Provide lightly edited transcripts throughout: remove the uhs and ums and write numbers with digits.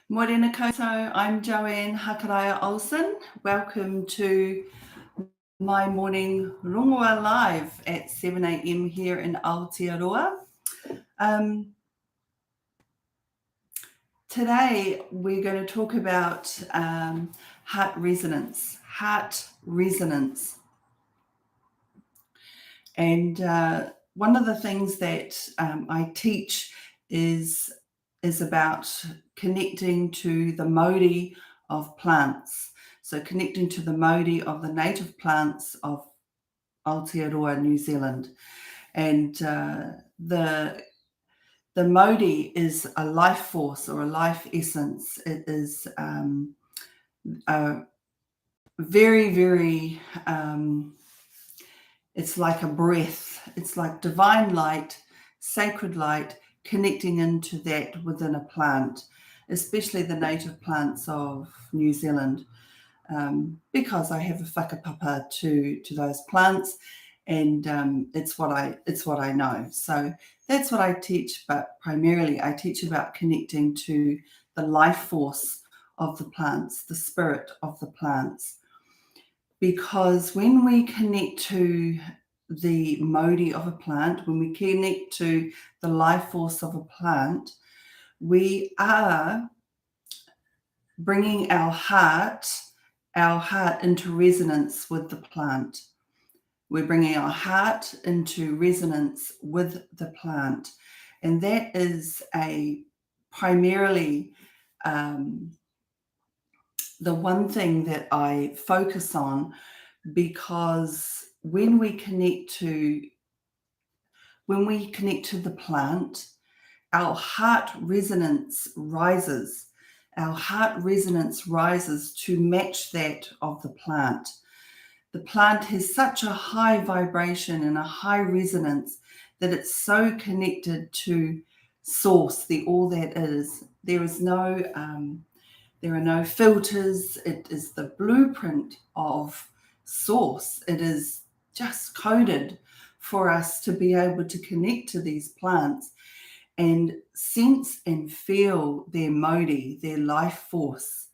Morena koutou, I'm Joanne Hakaraia Olsen. Welcome to my morning RONGOÀ live at 7 a.m. here in Aotearoa. Today we're going to talk about heart resonance. And one of the things that I teach is about connecting to the Mauri of plants. So connecting to the Mauri of the native plants of Aotearoa, New Zealand. And the Mauri is a life force or a life essence. It is a very, very, it's like a breath. It's like divine light, sacred light, connecting into that within a plant, especially the native plants of New Zealand, because I have a whakapapa to those plants, and it's what I know. So that's what I teach, but primarily I teach about connecting to the life force of the plants, the spirit of the plants. Because when we connect to the Mauri of a plant, when we connect to the life force of a plant, we are bringing our heart into resonance with the plant. We're bringing our heart into resonance with the plant. And that is primarily the one thing that I focus on, because when we connect to the plant, our heart resonance rises. Our heart resonance rises to match that of the plant. The plant has such a high vibration and a high resonance that it's so connected to source, the all that is. There are no filters. It is the blueprint of source. It is just coded for us to be able to connect to these plants and sense and feel their Mauri, their life force.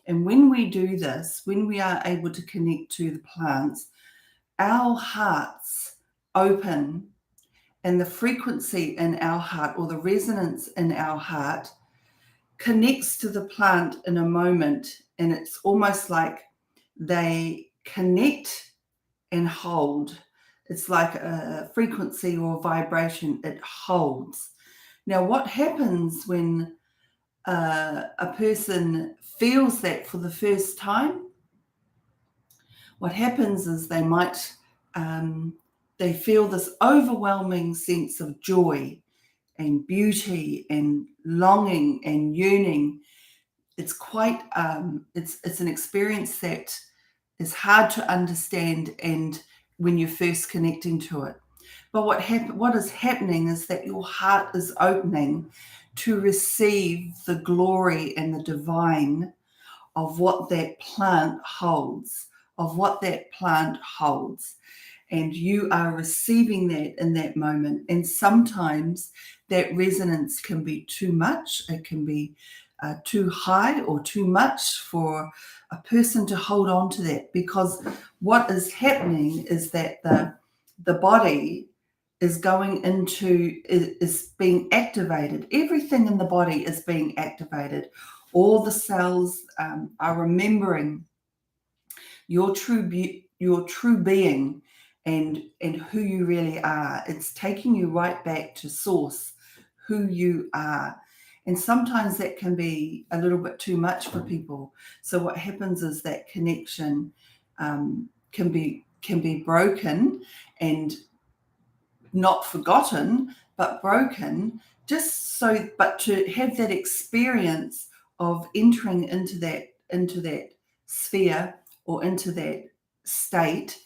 And when we do this, when we are able to connect to the plants, our hearts open, and the frequency in our heart, or the resonance in our heart, connects to the plant in a moment. And it's almost like they connect and hold. It's like a frequency or vibration. It holds. Now, what happens when a person feels that for the first time? What happens is they might they feel this overwhelming sense of joy and beauty and longing and yearning. It's quite it's an experience that is hard to understand, and when you're first connecting to it. But what is happening is that your heart is opening to receive the glory and the divine of what that plant holds, And you are receiving that in that moment. And sometimes that resonance can be too much. It can be too high or too much for a person to hold on to that, because what is happening is that the body is being activated. Everything in the body is being activated. All the cells are remembering your true being and who you really are. It's taking you right back to source, who you are. And sometimes that can be a little bit too much for people. So what happens is that connection can be broken, and not forgotten, but broken, but to have that experience of entering into that sphere or into that state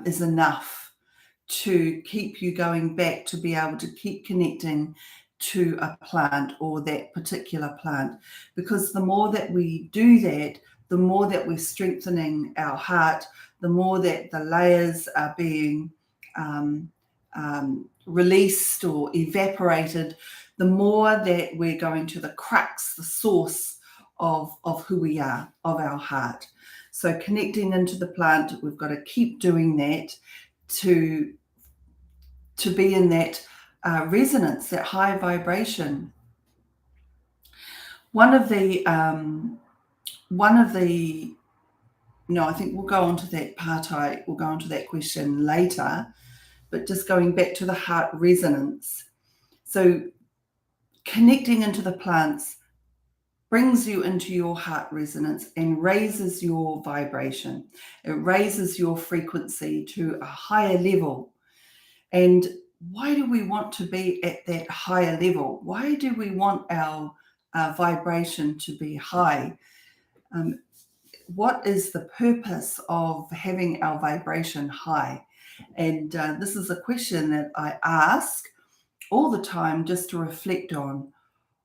is enough to keep you going back, to be able to keep connecting to a plant or that particular plant. Because the more that we do that, the more that we're strengthening our heart, the more that the layers are being released or evaporated, the more that we're going to the crux, the source of who we are, of our heart. So connecting into the plant, we've got to keep doing that to be in that resonance, that high vibration. One of the no, I think we'll go on to that part. We'll go on to that question later, but just going back to the heart resonance. So connecting into the plants brings you into your heart resonance and raises your vibration. It raises your frequency to a higher level. And why do we want to be at that higher level? Why do we want our vibration to be high? What is the purpose of having our vibration high? And this is a question that I ask all the time just to reflect on.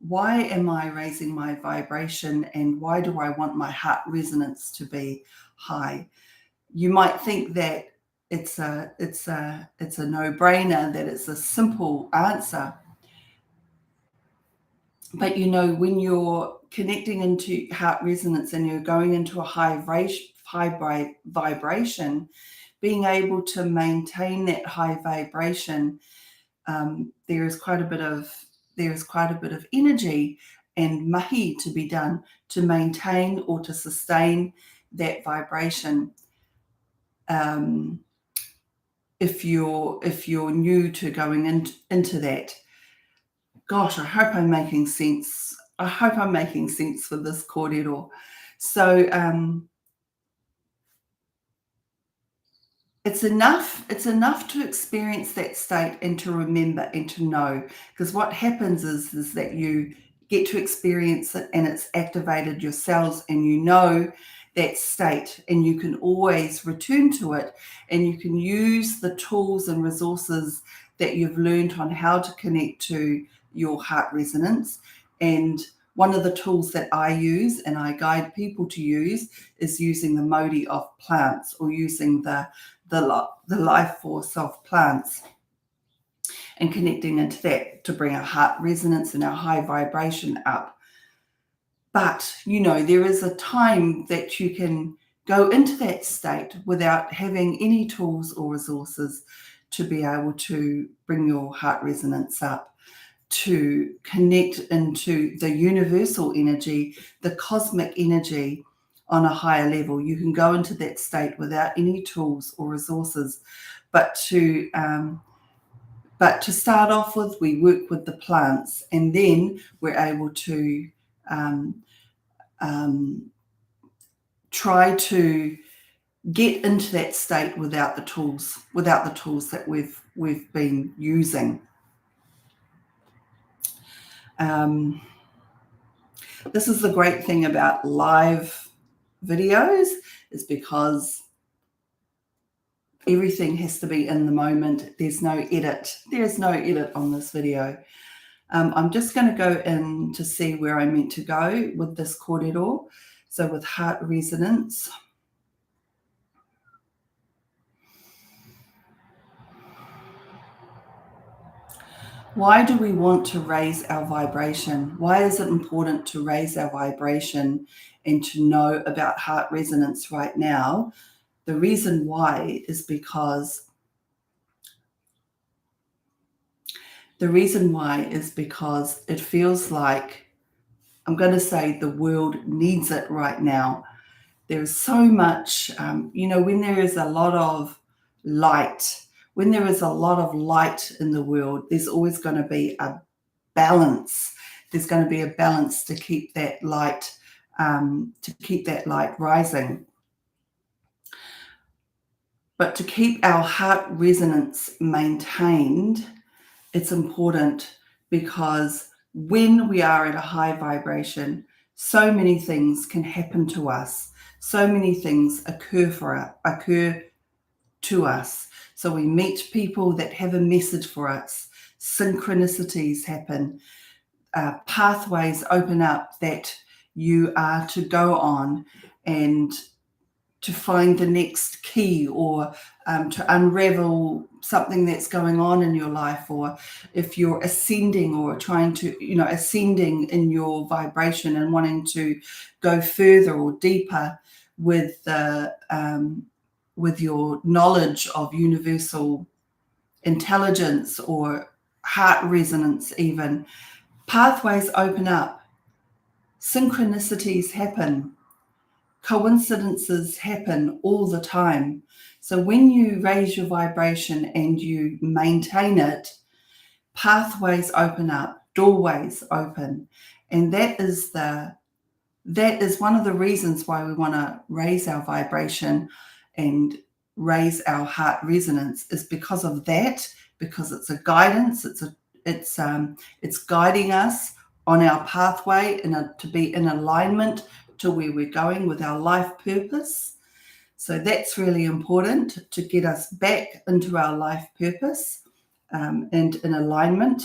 Why am I raising my vibration, and why do I want my heart resonance to be high? You might think that it's a no-brainer, that it's a simple answer. But you know, when you're connecting into heart resonance and you're going into a high vibration, being able to maintain that high vibration, there is quite a bit of energy and mahi to be done to maintain or to sustain that vibration. If you're new to going into that, gosh, I hope I'm making sense. I hope I'm making sense for this kōrero. So it's enough to experience that state and to remember and to know, because what happens is that you get to experience it and it's activated your cells and you know that state, and you can always return to it, and you can use the tools and resources that you've learned on how to connect to your heart resonance. And one of the tools that I use and I guide people to use is using the mauri of plants, or using the life force of plants, and connecting into that to bring our heart resonance and our high vibration up. But, you know, there is a time that you can go into that state without having any tools or resources to be able to bring your heart resonance up, to connect into the universal energy, the cosmic energy on a higher level. You can go into that state without any tools or resources. But to start off with, we work with the plants, and then we're able to try to get into that state without the tools that we've been using. This is the great thing about live videos, is because everything has to be in the moment. There's no edit. There's no edit on this video. I'm just going to go in to see where I meant to go with this kōrero. So with heart resonance. Why do we want to raise our vibration? Why is it important to raise our vibration and to know about heart resonance right now? The reason why is because it feels like, I'm going to say, the world needs it right now. There's so much, when there is a lot of light, in the world, there's always going to be a balance. There's going to be a balance to keep that light, rising. But to keep our heart resonance maintained, it's important, because when we are at a high vibration, so many things can happen to us. So many things occur to us. So we meet people that have a message for us. Synchronicities happen. Pathways open up that you are to go on and to find the next key, or to unravel something that's going on in your life, or if you're ascending or trying to, ascending in your vibration and wanting to go further or deeper with with your knowledge of universal intelligence or heart resonance even, pathways open up, synchronicities happen, coincidences happen all the time. So when you raise your vibration and you maintain it, pathways open up, doorways open. And that is one of the reasons why we want to raise our vibration and raise our heart resonance, is because of that, because it's a guidance, it's guiding us on our pathway to be in alignment to where we're going with our life purpose. So that's really important, to get us back into our life purpose and in alignment.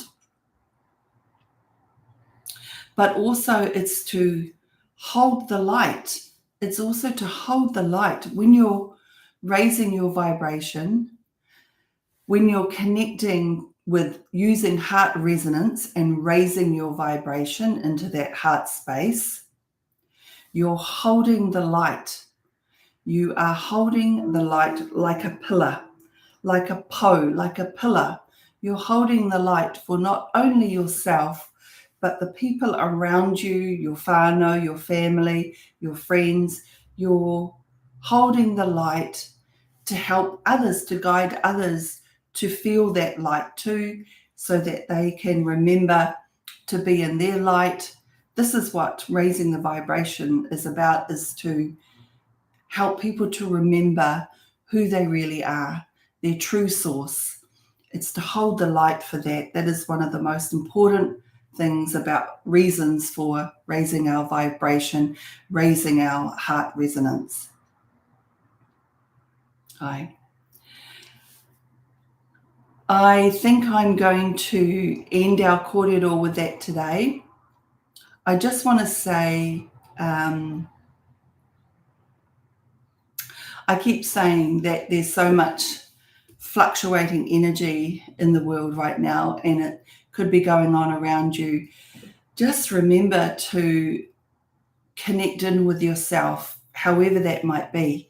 But also it's to hold the light. It's also to hold the light. When you're raising your vibration, when you're connecting with using heart resonance and raising your vibration into that heart space, you're holding the light. You are holding the light like a pillar, like a like a pillar. You're holding the light for not only yourself, but the people around you, your whānau, your family, your friends. You're holding the light to help others, to guide others to feel that light too, so that they can remember to be in their light. This is what raising the vibration is about, is to help people to remember who they really are, their true source. It's to hold the light for that. That is one of the most important things about reasons for raising our vibration, raising our heart resonance. I think I'm going to end our kōrero with that today. I just want to say, I keep saying that there's so much fluctuating energy in the world right now, and it could be going on around you. Just remember to connect in with yourself, however that might be.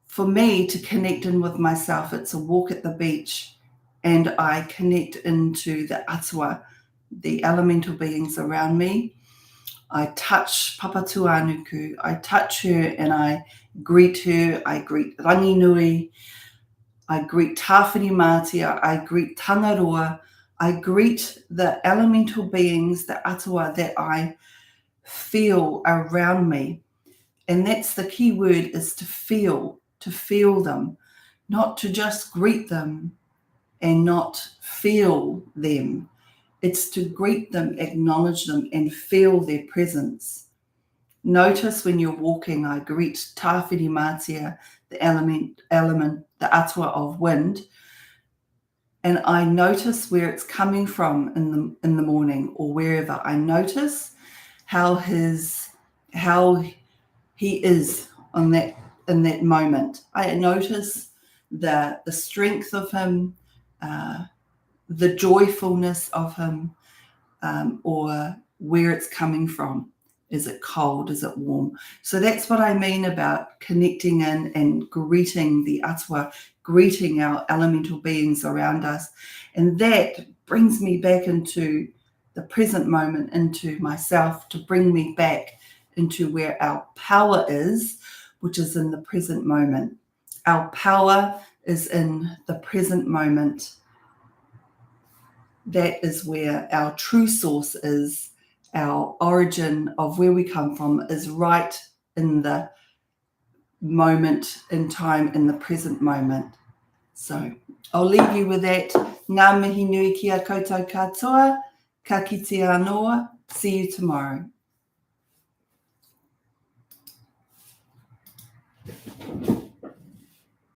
For me, to connect in with myself, it's a walk at the beach, and I connect into the atua, the elemental beings around me. I touch Papa Tuanuku, I touch her and I greet her, I greet Ranginui, I greet Tāwhiri Mātia, I greet Tangaroa, I greet the elemental beings, the atua that I feel around me. And that's the key word, is to feel them, not to just greet them and not feel them. It's to greet them, acknowledge them, and feel their presence. Notice when you're walking, I greet Tāwhiri Mātia, the element, the atua of wind, and I notice where it's coming from in the morning or wherever. I notice how he is in that moment. I notice the strength of him, the joyfulness of him, or where it's coming from. Is it cold? Is it warm? So that's what I mean about connecting in and greeting the atua, greeting our elemental beings around us. And that brings me back into the present moment, into myself, to bring me back into where our power is, which is in the present moment. Our power is in the present moment. That is where our true source is. Our origin of where we come from is right in the moment in time, in the present moment. So I'll leave you with that. Ngā mihi nui ki a koutou katoa, ka kite anō. See you tomorrow.